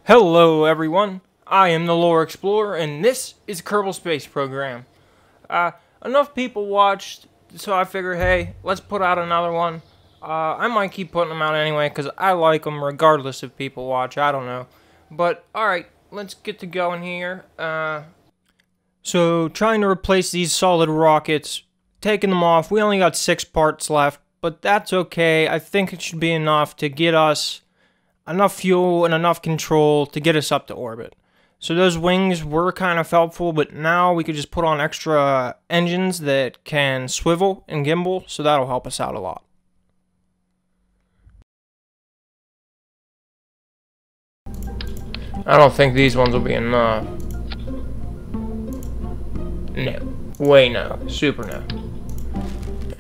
Hello everyone, I am the Lore Explorer, and this is Kerbal Space Program. Enough people watched, so I figured, hey, let's put out another one. I might keep putting them out anyway, because I like them regardless if people watch, I don't know. But, alright, let's get to going here. So, trying to replace these solid rockets, taking them off, we only got 6 parts left, but that's okay. I think it should be enough to get us enough fuel and enough control to get us up to orbit. So those wings were kind of helpful, but now we could just put on extra engines that can swivel and gimbal, so that'll help us out a lot. I don't think these ones will be enough. No. Way no. Super no.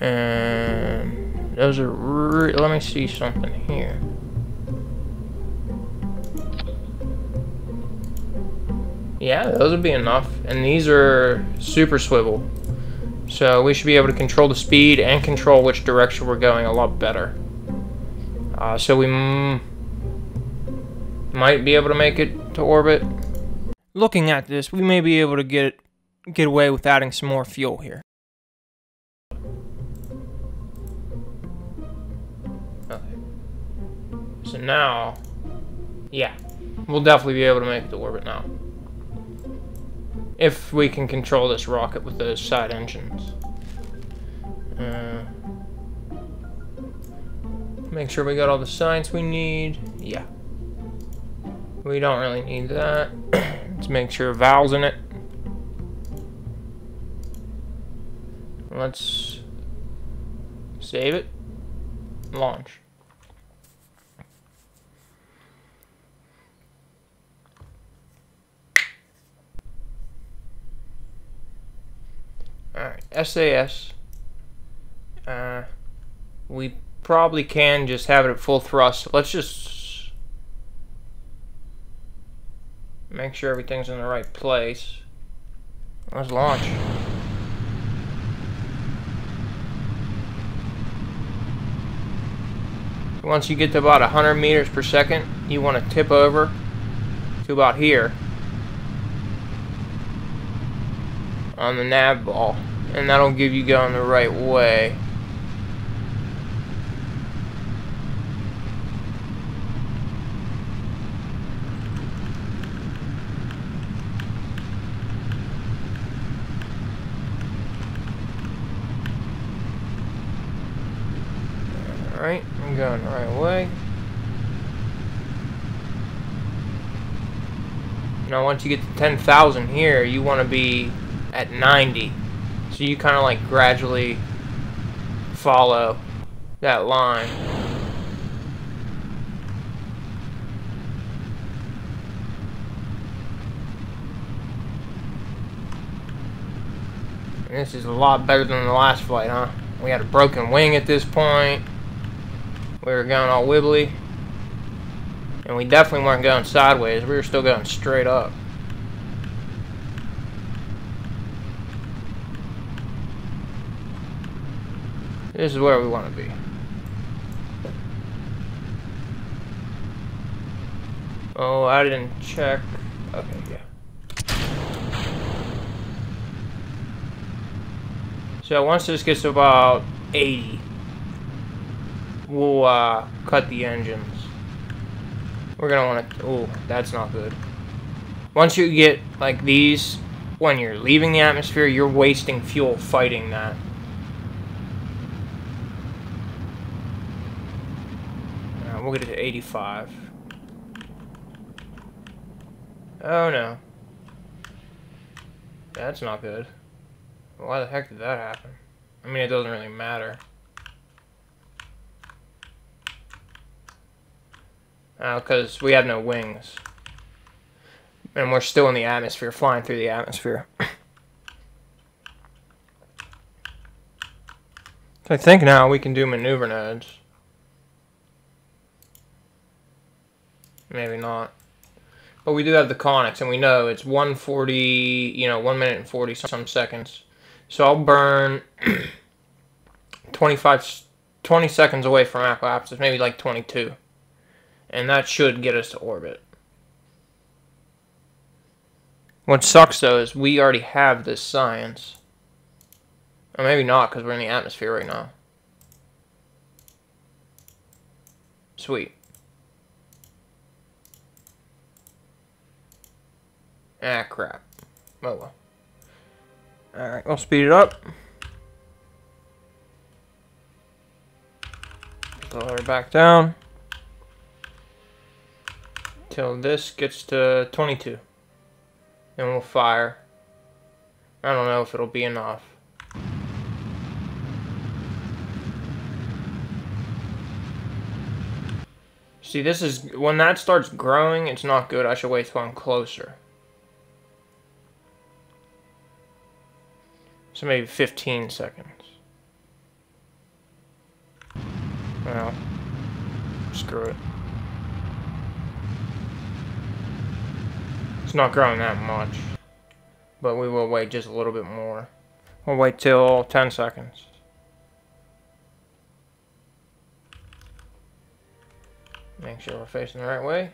And those are let me see something here. Yeah, those would be enough. And these are super swivel. So we should be able to control the speed and control which direction we're going a lot better. So we might be able to make it to orbit. Looking at this, we may be able to get away with adding some more fuel here. Okay. So now, yeah, we'll definitely be able to make it to orbit now. If we can control this rocket with those side engines. Make sure we got all the science we need. Yeah. We don't really need that. Let's make sure valve's in it. Let's save it. Launch. Alright, SAS. We probably can just have it at full thrust. Let's just make sure everything's in the right place. Let's launch. Once you get to about 100 meters per second, you want to tip over to about here on the nav ball, and that'll give you going the right way. Alright, I'm going the right way. Now once you get to 10,000 here, you want to be at 90. So you kind of like gradually follow that line. And this is a lot better than the last flight, huh? We had a broken wing at this point. We were going all wibbly. And we definitely weren't going sideways. We were still going straight up. This is where we want to be. Oh, I didn't check. Okay, yeah. So once this gets to about 80, we'll cut the engines. We're gonna want to. Oh, that's not good. Once you get like these, when you're leaving the atmosphere, you're wasting fuel fighting that. We'll get it to 85. Oh no. That's not good. Why the heck did that happen? I mean, it doesn't really matter. Because we have no wings. And we're still in the atmosphere, flying through the atmosphere. So I think now we can do maneuver nodes. Maybe not. But we do have the conics, and we know it's 140, you know, 1 minute and 40 some seconds. So I'll burn 20 seconds away from apoapsis, maybe like 22. And that should get us to orbit. What sucks, though, is we already have this science. Or maybe not, because we're in the atmosphere right now. Sweet. Ah, crap. Oh, well. Alright, we'll speed it up. Lower it back down. Till this gets to 22. And we'll fire. I don't know if it'll be enough. See, this is... when that starts growing, it's not good. I should wait till I'm closer. So maybe 15 seconds. Well, screw it. It's not growing that much. But we will wait just a little bit more. We'll wait till 10 seconds. Make sure we're facing the right way.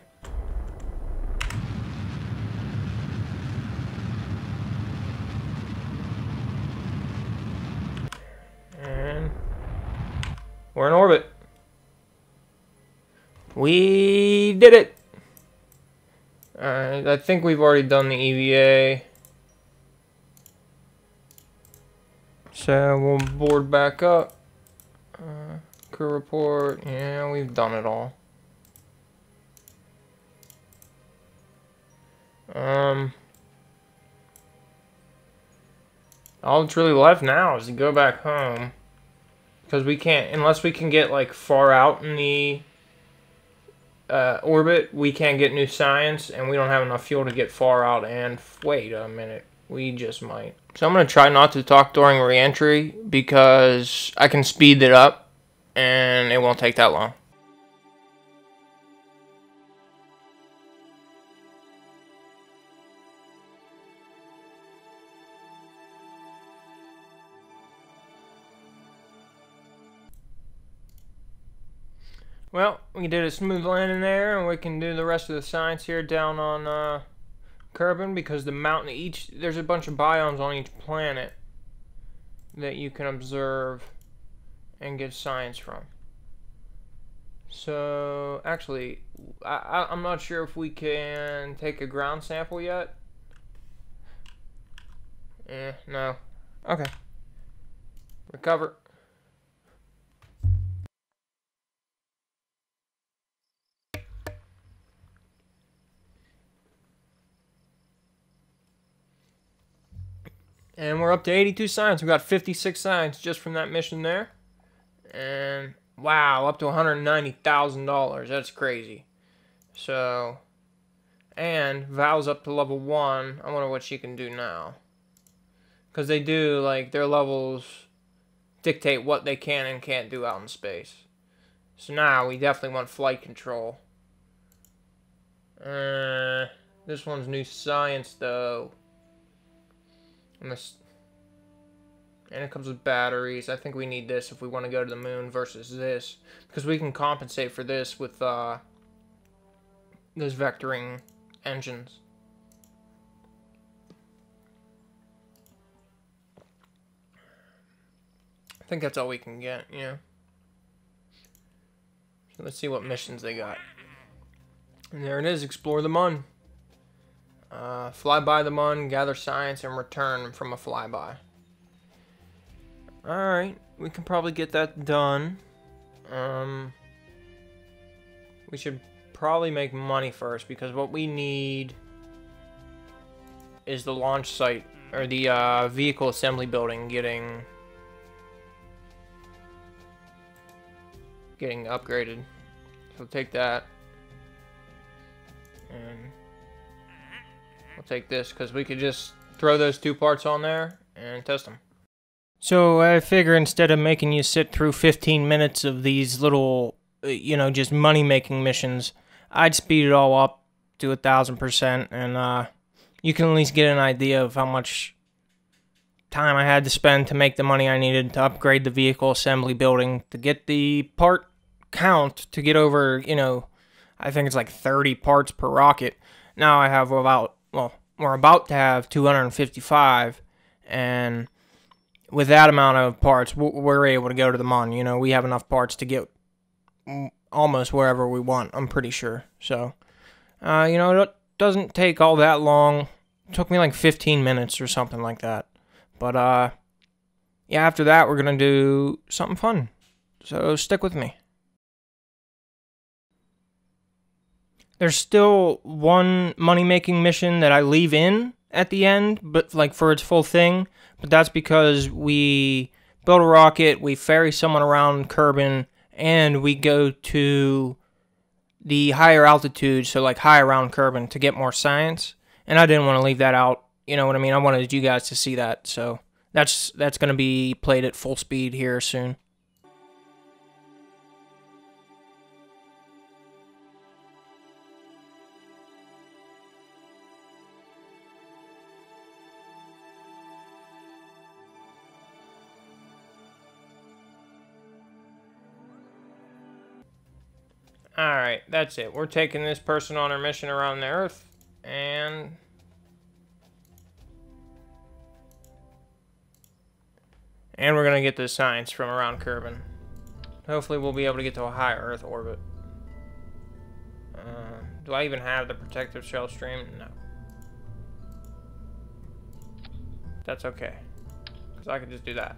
And we're in orbit. We did it! Alright, I think we've already done the EVA. So we'll board back up. Crew report. Yeah, we've done it all. All that's really left now is to go back home. Because we can't, unless we can get like far out in the orbit, we can't get new science, and we don't have enough fuel to get far out. And wait a minute, we just might. So I'm going to try not to talk during re-entry, because I can speed it up, and it won't take that long. Well, we did a smooth landing there, and we can do the rest of the science here down on Kerbal, because the mountain there's a bunch of biomes on each planet that you can observe and get science from. So, actually, I'm not sure if we can take a ground sample yet. No. Okay. Recover. And we're up to 82 science. We got 56 science just from that mission there. And wow, up to $190,000. That's crazy. So, and Val's up to level 1. I wonder what she can do now. Because they do, like, their levels dictate what they can and can't do out in space. So now we definitely want flight control. This one's new science, though. And it comes with batteries. I think we need this if we want to go to the moon versus this. Because we can compensate for this with those vectoring engines. I think that's all we can get, you know. So let's see what missions they got. And there it is, explore the Mun. Fly by the Mun, gather science, and return from a flyby. Alright, we can probably get that done. We should probably make money first, because what we need is the launch site, or the vehicle assembly building getting upgraded. So take that. And we'll take this, because we could just throw those 2 parts on there and test them. So I figure instead of making you sit through 15 minutes of these little, you know, just money-making missions, I'd speed it all up to 1,000%, and you can at least get an idea of how much time I had to spend to make the money I needed to upgrade the vehicle assembly building, to get the part count to get over, you know, I think it's like 30 parts per rocket. Now I have about, well, we're about to have 255, and with that amount of parts, we're able to go to the moon. You know, we have enough parts to get almost wherever we want, I'm pretty sure. So, you know, it doesn't take all that long. It took me like 15 minutes or something like that. But, yeah, after that, we're going to do something fun. So stick with me. There's still one money-making mission that I leave in at the end, but like for its full thing. But that's because we build a rocket, we ferry someone around Kerbin, and we go to the higher altitude, so like high around Kerbin, to get more science. And I didn't want to leave that out. You know what I mean? I wanted you guys to see that. So that's going to be played at full speed here soon. Alright, that's it. We're taking this person on our mission around the Earth, and we're going to get the science from around Kerbin. Hopefully we'll be able to get to a higher Earth orbit. Do I even have the protective shell stream? No. That's okay, because I can just do that.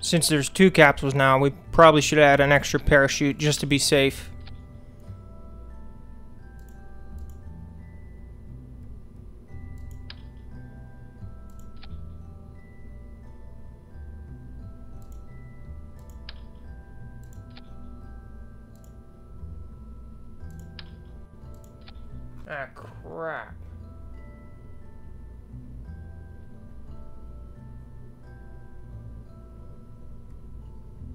Since there's 2 capsules now, we probably should add an extra parachute just to be safe. Ah, crap.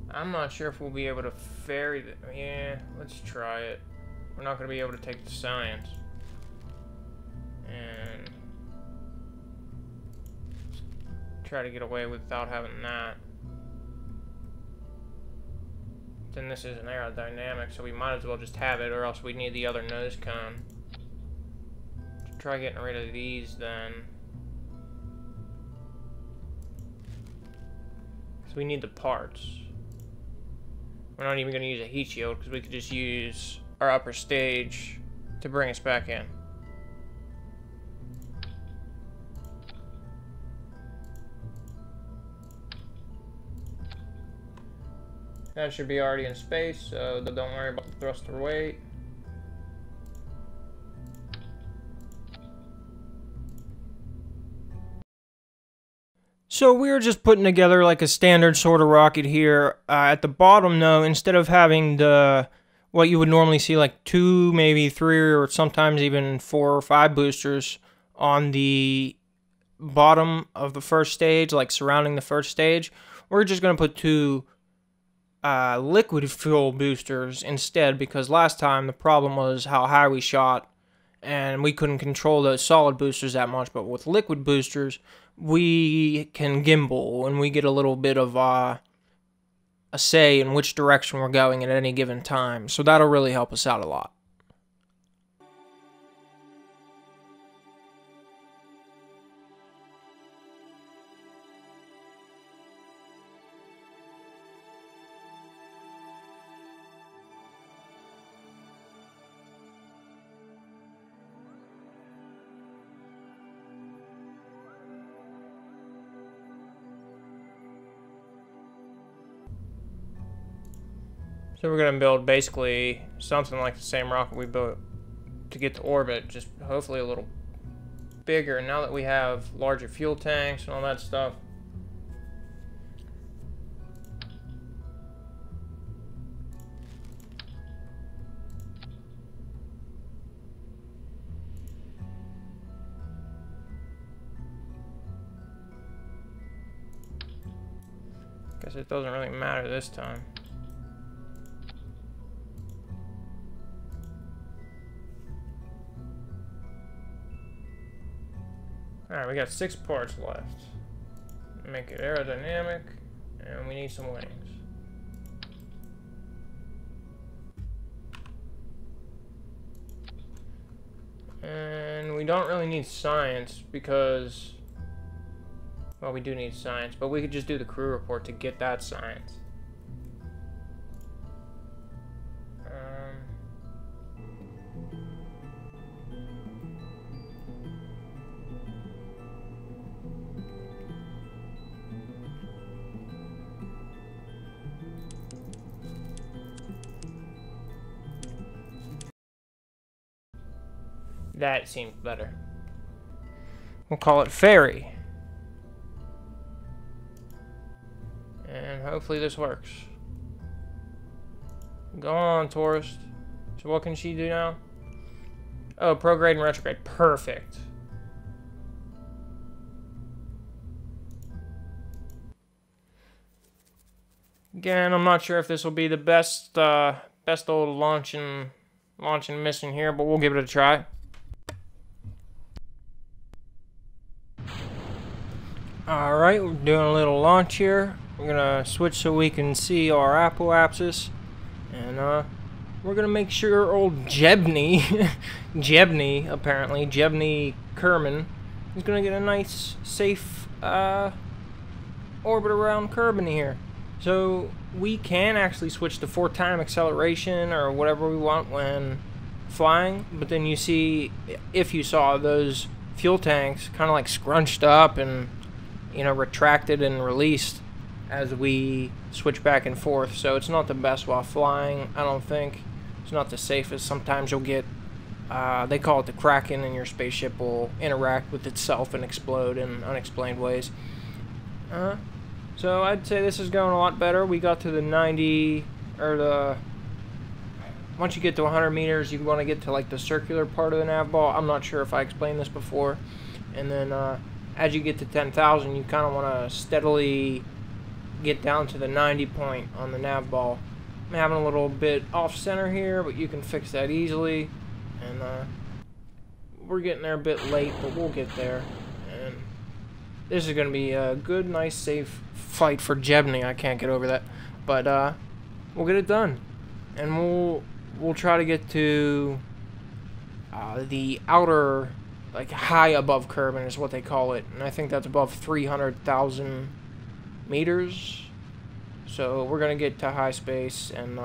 I'm not sure if we'll be able to ferry the... Yeah, let's try it. We're not going to be able to take the science. And try to get away without having that. Then this isn't aerodynamic, so we might as well just have it, or else we need the other nose cone. Try getting rid of these then. So we need the parts. We're not even going to use a heat shield because we could just use our upper stage to bring us back in. That should be already in space, so don't worry about the thruster weight. So we were just putting together like a standard sort of rocket here. At the bottom, though, instead of having the what you would normally see like 2, maybe 3, or sometimes even 4 or 5 boosters on the bottom of the first stage, like surrounding the first stage, we're just going to put 2 liquid fuel boosters instead, because last time the problem was how high we shot and we couldn't control those solid boosters that much. But with liquid boosters, we can gimbal and we get a little bit of a say in which direction we're going at any given time. So that'll really help us out a lot. So we're going to build basically something like the same rocket we built to get to orbit, just hopefully a little bigger. Now that we have larger fuel tanks and all that stuff. Guess it doesn't really matter this time. Alright, we got 6 parts left. Make it aerodynamic. And we need some wings. And we don't really need science because, well, we do need science, but we could just do the crew report to get that science. That seems better. We'll call it Fairy. And hopefully this works. Go on, tourist. So what can she do now? Oh, prograde and retrograde. Perfect. Again, I'm not sure if this will be the best old launch and mission here, but we'll give it a try. Alright, we're doing a little launch here. We're gonna switch so we can see our apoapsis. And we're gonna make sure old Jebny, Jebny Kerman, is gonna get a nice, safe orbit around Kerbal here. So we can actually switch to 4-time acceleration or whatever we want when flying, but then you see, if you saw those fuel tanks kind of like scrunched up and, you know, retracted and released as we switch back and forth. So it's not the best while flying, I don't think. It's not the safest. Sometimes you'll get, they call it the Kraken, and your spaceship will interact with itself and explode in unexplained ways. So I'd say this is going a lot better. We got to the 90, or the, once you get to 100 meters, you want to get to like the circular part of the nav ball. I'm not sure if I explained this before. And then as you get to 10,000, you kind of want to steadily get down to the 90 point on the nav ball. I'm having a little bit off center here, but you can fix that easily. And we're getting there a bit late, but we'll get there. And this is going to be a good, nice, safe fight for Jebny. I can't get over that. But we'll get it done. And we'll try to get to the outer, like high above Kerbal is what they call it. And I think that's above 300,000 meters. So we're going to get to high space and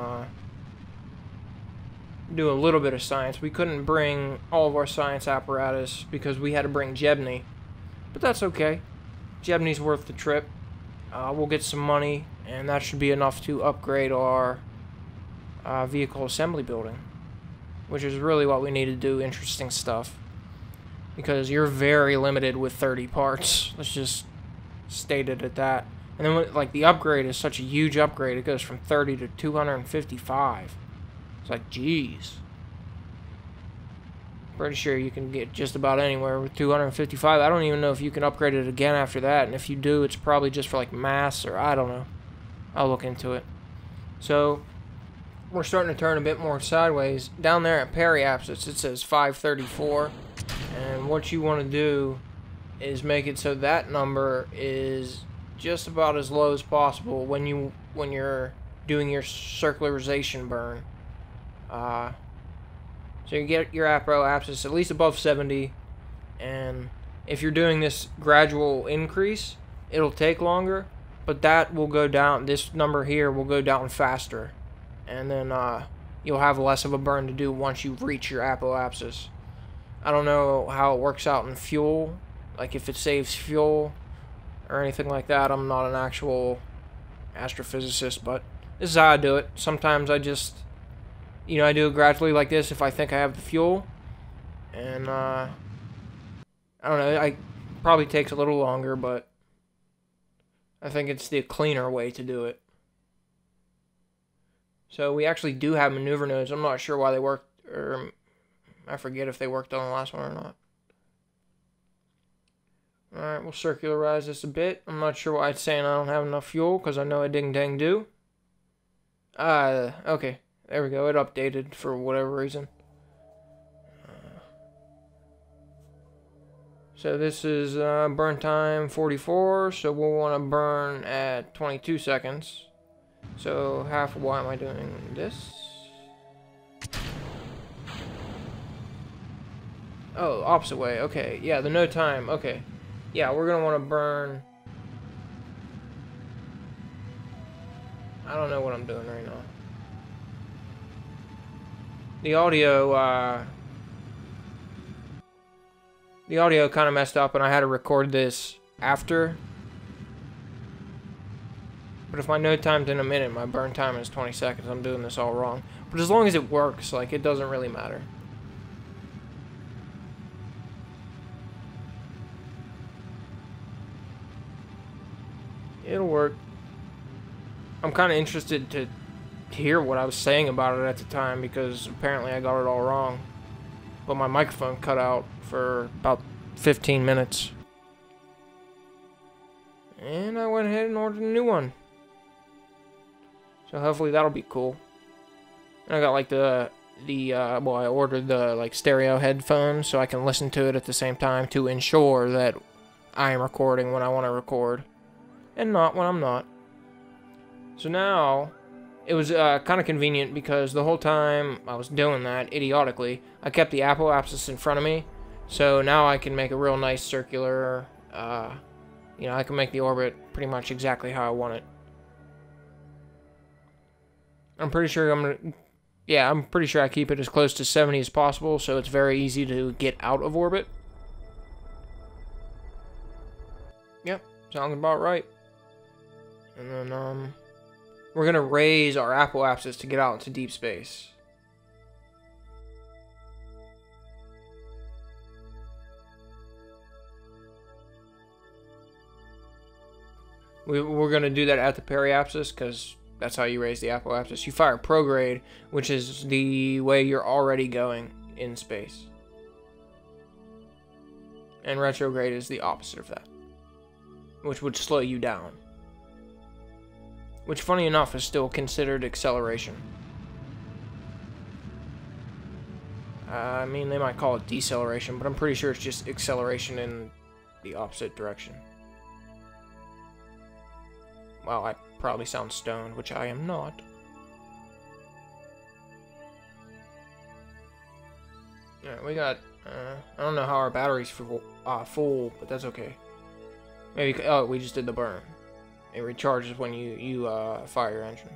do a little bit of science. We couldn't bring all of our science apparatus because we had to bring Jebny. But that's okay. Jebny's worth the trip. We'll get some money, and that should be enough to upgrade our vehicle assembly building, which is really what we need to do. Interesting stuff, because you're very limited with 30 parts. Let's just state it at that. And then, like, the upgrade is such a huge upgrade. It goes from 30 to 255. It's like, geez. Pretty sure you can get just about anywhere with 255. I don't even know if you can upgrade it again after that. And if you do, it's probably just for, like, mass or I don't know. I'll look into it. So we're starting to turn a bit more sideways. Down there at periapsis, it says 534. And what you want to do is make it so that number is just about as low as possible when you're doing your circularization burn. So you get your apoapsis at least above 70, and if you're doing this gradual increase, it'll take longer, but that will go down. This number here will go down faster, and then you'll have less of a burn to do once you reach your apoapsis. I don't know how it works out in fuel, like if it saves fuel or anything like that. I'm not an actual astrophysicist, but this is how I do it. Sometimes I just, you know, I do it gradually like this if I think I have the fuel. And, I don't know, it probably takes a little longer, but I think it's the cleaner way to do it. So we actually do have maneuver nodes. I'm not sure why they worked, or I forget if they worked on the last one or not. Alright, we'll circularize this a bit. I'm not sure why it's saying I don't have enough fuel, because I know I ding-dang do. Okay. There we go. It updated for whatever reason. So this is burn time 44, so we'll want to burn at 22 seconds. So half, why am I doing this? Oh, opposite way, okay. Yeah, the no time, okay. Yeah, we're gonna want to burn... I don't know what I'm doing right now. The audio kind of messed up and I had to record this after. But if my no time's in a minute, my burn time is 20 seconds. I'm doing this all wrong. But as long as it works, like, it doesn't really matter. It'll work. I'm kind of interested to hear what I was saying about it at the time, because apparently I got it all wrong. But my microphone cut out for about 15 minutes. And I went ahead and ordered a new one. So hopefully that'll be cool. And I got like well, I ordered the like stereo headphones so I can listen to it at the same time to ensure that I am recording when I want to record and not when I'm not. So now it was kind of convenient because the whole time I was doing that idiotically, I kept the Apple Apps in front of me. So now I can make a real nice circular, you know, I can make the orbit pretty much exactly how I want it. I'm pretty sure I'm pretty sure I keep it as close to 70 as possible, so it's very easy to get out of orbit. Yep, sounds about right. And then, we're gonna raise our Apple Apps to get out into deep space. We're gonna do that at the periapsis, because that's how you raise the Apple Apps. You fire prograde, which is the way you're already going in space. And retrograde is the opposite of that, which would slow you down. Which, funny enough, is still considered acceleration. I mean, they might call it deceleration, but I'm pretty sure it's just acceleration in the opposite direction. Wow, I probably sound stoned, which I am not. Alright, we got, I don't know how our battery's full, but that's okay. Maybe, oh, we just did the burn. It recharges when you fire your engine.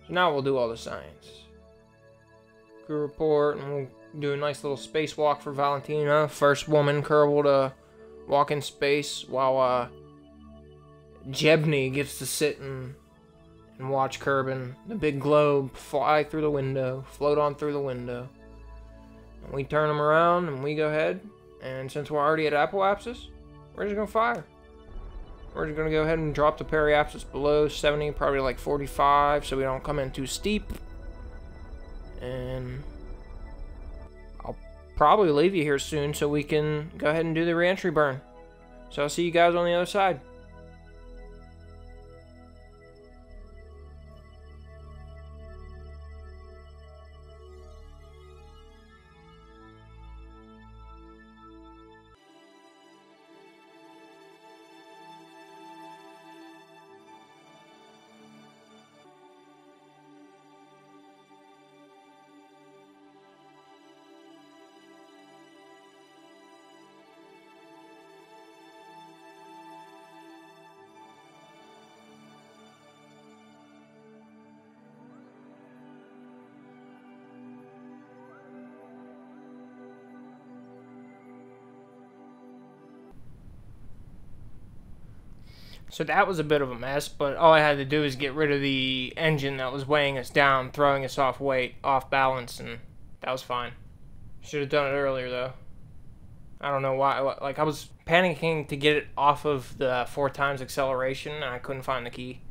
So now we'll do all the science. Crew report, and we'll do a nice little spacewalk for Valentina. First woman Kerbal to walk in space, while, Jebny gets to sit and watch Kerbin, the big globe, fly through the window, float on through the window. And we turn them around, and we go ahead, and since we're already at apoapsis, we're just gonna fire. We're just gonna go ahead and drop the periapsis below 70, probably like 45, so we don't come in too steep. And I'll probably leave you here soon so we can go ahead and do the re-entry burn. So I'll see you guys on the other side. So that was a bit of a mess, but all I had to do is get rid of the engine that was weighing us down, throwing us off weight, off balance, and that was fine. Should have done it earlier, though. I don't know why. Like, I was panicking to get it off of the 4 times acceleration, and I couldn't find the key.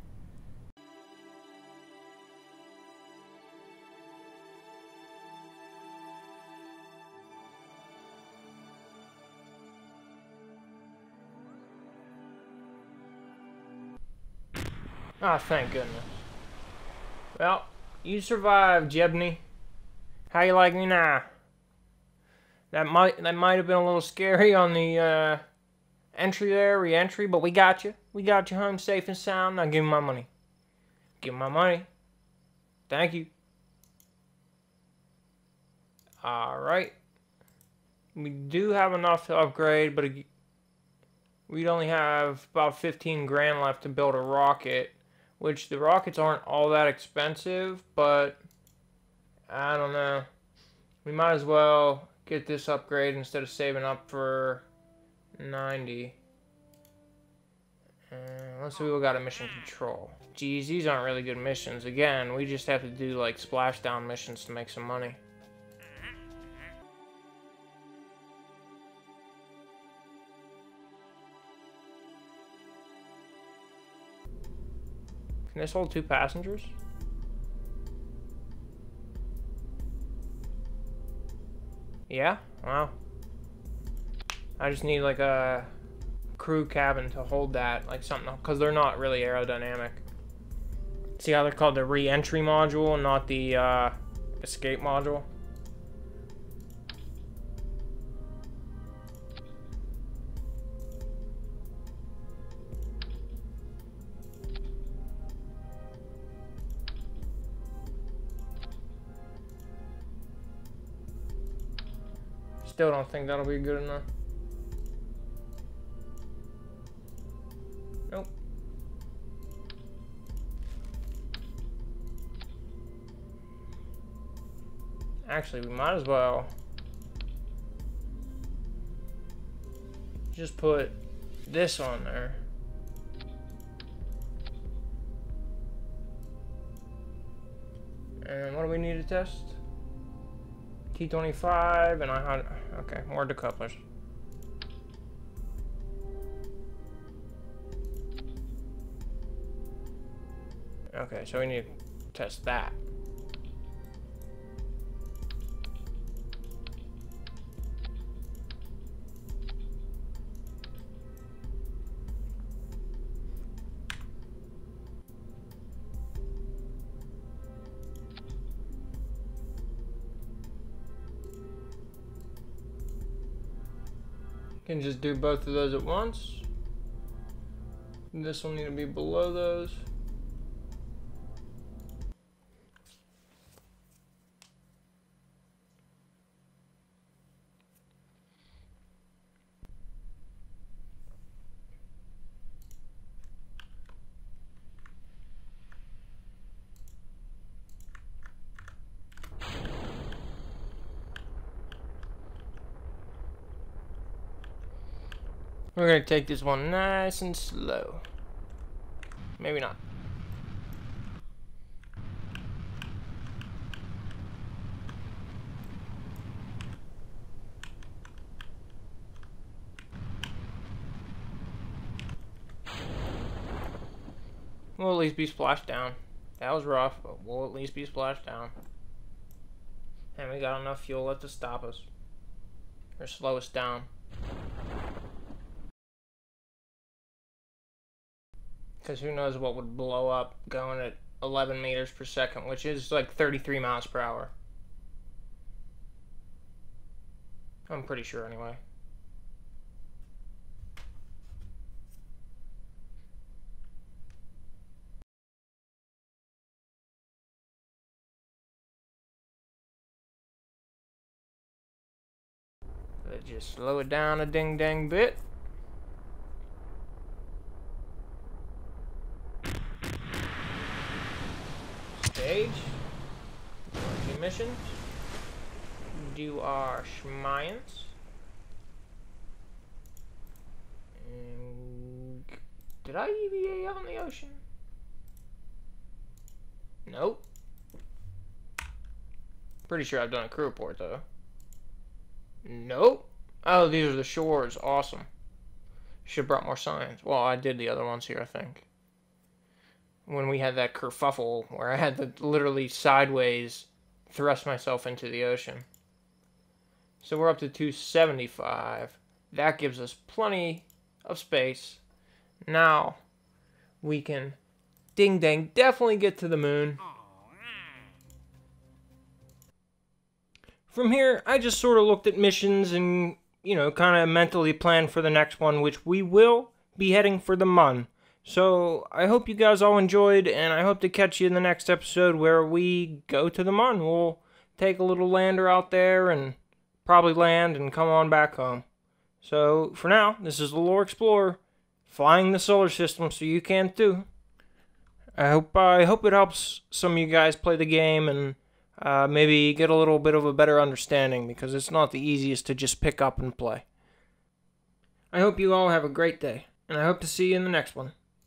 Ah, thank goodness. Well, you survived, Jebny. How you like me now? That might have been a little scary on the entry there, re-entry, but we got you. We got you home safe and sound. Now give me my money. Give me my money. Thank you. Alright. We do have enough to upgrade, but we'd only have about 15 grand left to build a rocket, which the rockets aren't all that expensive, but I don't know. We might as well get this upgrade instead of saving up for 90. Let's see, we got a mission control. Geez, these aren't really good missions. Again, we just have to do like splashdown missions to make some money. Can this hold 2 passengers? Yeah? Wow. I just need like a crew cabin to hold that, like something, because they're not really aerodynamic. See how they're called the re-entry module and not the escape module? Still don't think that'll be good enough. Nope. Actually, we might as well just put this on there. And what do we need to test? T25 and okay, more decouplers. Okay, so we need to test that. Can just do both of those at once. This will need to be below those. We're gonna take this one nice and slow. Maybe not. We'll at least be splashed down. That was rough, but we'll at least be splashed down. And we got enough fuel left to stop us. Or slow us down. Because who knows what would blow up going at 11 meters per second, which is like 33 miles per hour. I'm pretty sure anyway. Let's just slow it down a ding-dang bit. Stage. Emergency missions. Do our schmiance. And did I EVA out in the ocean? Nope. Pretty sure I've done a crew report though. Nope. Oh, these are the shores. Awesome. Should have brought more signs. Well, I did the other ones here, I think. When we had that kerfuffle where I had to literally sideways thrust myself into the ocean. So we're up to 275. That gives us plenty of space. Now we can ding dang definitely get to the moon. From here, I just sort of looked at missions and, kind of mentally planned for the next one, which we will be heading for the Mun. So, I hope you guys all enjoyed, and I hope to catch you in the next episode where we go to the Mun. We'll take a little lander out there and probably land and come on back home. So, for now, this is the Lore Explorer, flying the solar system so you can too. I hope it helps some of you guys play the game and maybe get a little bit of a better understanding, because it's not the easiest to just pick up and play. I hope you all have a great day, and I hope to see you in the next one.